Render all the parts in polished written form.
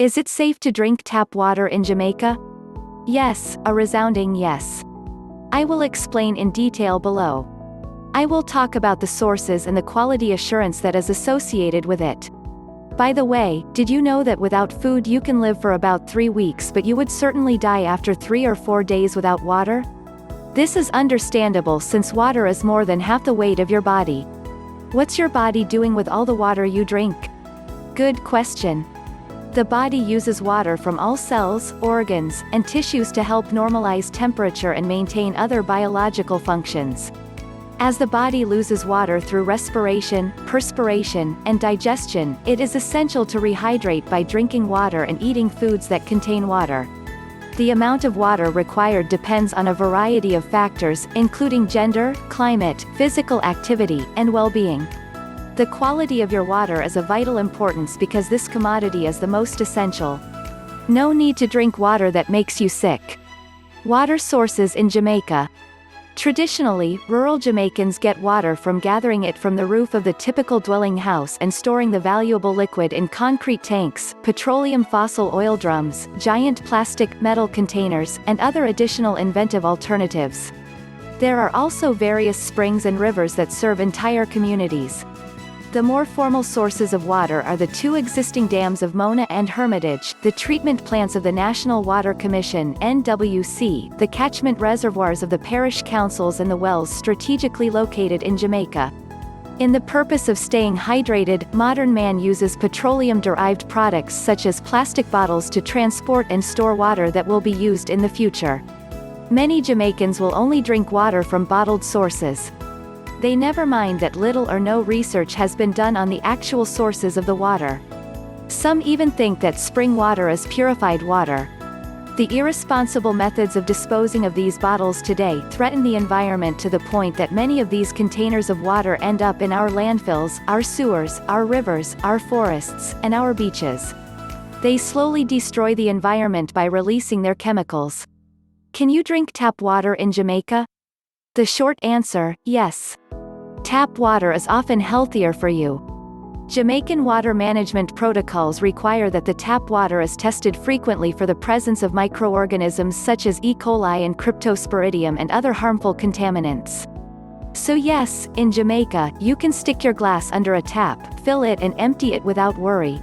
Is it safe to drink tap water in Jamaica? Yes, a resounding yes. I will explain in detail below. I will talk about the sources and the quality assurance that is associated with it. By the way, did you know that without food you can live for about 3 weeks, but you would certainly die after 3 or 4 days without water? This is understandable since water is more than half the weight of your body. What's your body doing with all the water you drink? Good question. The body uses water from all cells, organs, and tissues to help normalize temperature and maintain other biological functions. As the body loses water through respiration, perspiration, and digestion, it is essential to rehydrate by drinking water and eating foods that contain water. The amount of water required depends on a variety of factors, including gender, climate, physical activity, and well-being. The quality of your water is of vital importance because this commodity is the most essential. No need to drink water that makes you sick. Water sources in Jamaica. Traditionally, rural Jamaicans get water from gathering it from the roof of the typical dwelling house and storing the valuable liquid in concrete tanks, petroleum fossil oil drums, giant plastic metal containers, and other additional inventive alternatives. There are also various springs and rivers that serve entire communities. The more formal sources of water are the 2 existing dams of Mona and Hermitage, the treatment plants of the National Water Commission (NWC), the catchment reservoirs of the parish councils and the wells strategically located in Jamaica. In the purpose of staying hydrated, modern man uses petroleum-derived products such as plastic bottles to transport and store water that will be used in the future. Many Jamaicans will only drink water from bottled sources. They never mind that little or no research has been done on the actual sources of the water. Some even think that spring water is purified water. The irresponsible methods of disposing of these bottles today threaten the environment to the point that many of these containers of water end up in our landfills, our sewers, our rivers, our forests, and our beaches. They slowly destroy the environment by releasing their chemicals. Can you drink tap water in Jamaica? The short answer, yes. Tap water is often healthier for you. Jamaican water management protocols require that the tap water is tested frequently for the presence of microorganisms such as E. coli and Cryptosporidium and other harmful contaminants. So yes, in Jamaica, you can stick your glass under a tap, fill it and empty it without worry.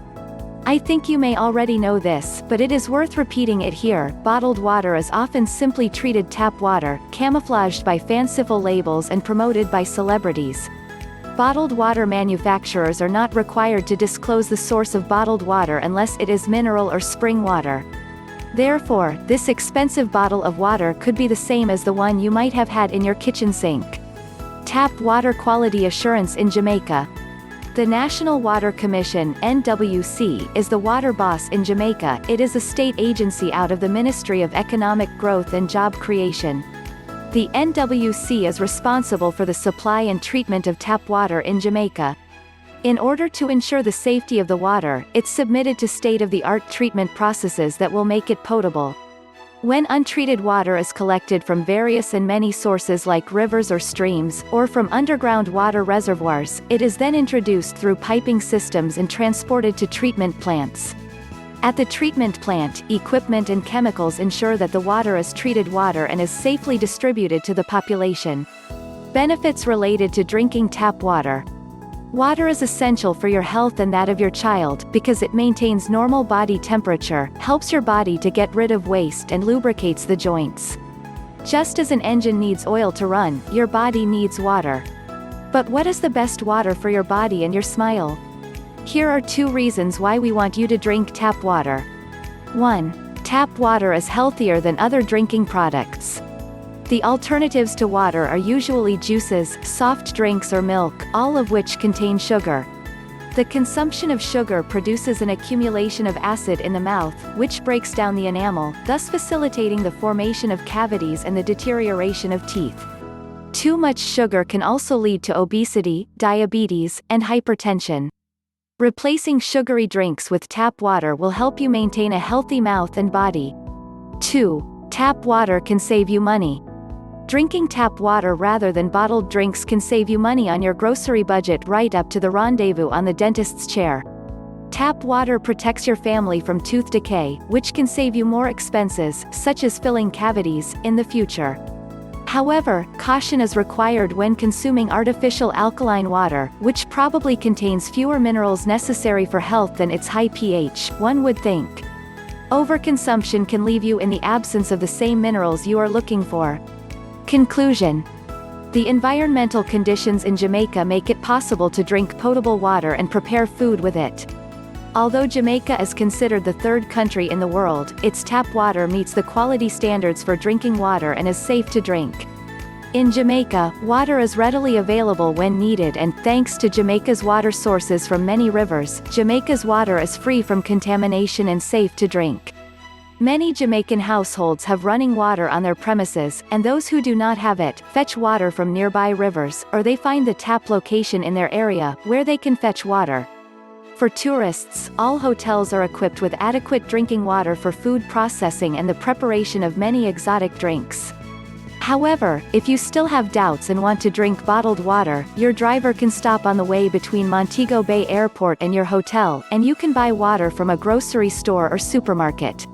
I think you may already know this, but it is worth repeating it here. Bottled water is often simply treated tap water, camouflaged by fanciful labels and promoted by celebrities. Bottled water manufacturers are not required to disclose the source of bottled water unless it is mineral or spring water. Therefore, this expensive bottle of water could be the same as the one you might have had in your kitchen sink. Tap water quality assurance in Jamaica. The National Water Commission (NWC) is the water boss in Jamaica. It is a state agency out of the Ministry of Economic Growth and Job Creation. The NWC is responsible for the supply and treatment of tap water in Jamaica. In order to ensure the safety of the water, it's submitted to state-of-the-art treatment processes that will make it potable. When untreated water is collected from various and many sources like rivers or streams, or from underground water reservoirs, it is then introduced through piping systems and transported to treatment plants. At the treatment plant, equipment and chemicals ensure that the water is treated water and is safely distributed to the population. Benefits related to drinking tap water. Water is essential for your health and that of your child, because it maintains normal body temperature, helps your body to get rid of waste and lubricates the joints. Just as an engine needs oil to run, your body needs water. But what is the best water for your body and your smile? Here are 2 reasons why we want you to drink tap water. 1. Tap water is healthier than other drinking products. The alternatives to water are usually juices, soft drinks or milk, all of which contain sugar. The consumption of sugar produces an accumulation of acid in the mouth, which breaks down the enamel, thus facilitating the formation of cavities and the deterioration of teeth. Too much sugar can also lead to obesity, diabetes, and hypertension. Replacing sugary drinks with tap water will help you maintain a healthy mouth and body. 2. Tap water can save you money. Drinking tap water rather than bottled drinks can save you money on your grocery budget right up to the rendezvous on the dentist's chair. Tap water protects your family from tooth decay, which can save you more expenses, such as filling cavities, in the future. However, caution is required when consuming artificial alkaline water, which probably contains fewer minerals necessary for health than its high pH, one would think. Overconsumption can leave you in the absence of the same minerals you are looking for. Conclusion. The environmental conditions in Jamaica make it possible to drink potable water and prepare food with it. Although Jamaica is considered the third country in the world, its tap water meets the quality standards for drinking water and is safe to drink. In Jamaica, water is readily available when needed and, thanks to Jamaica's water sources from many rivers, Jamaica's water is free from contamination and safe to drink. Many Jamaican households have running water on their premises, and those who do not have it, fetch water from nearby rivers, or they find the tap location in their area, where they can fetch water. For tourists, all hotels are equipped with adequate drinking water for food processing and the preparation of many exotic drinks. However, if you still have doubts and want to drink bottled water, your driver can stop on the way between Montego Bay Airport and your hotel, and you can buy water from a grocery store or supermarket.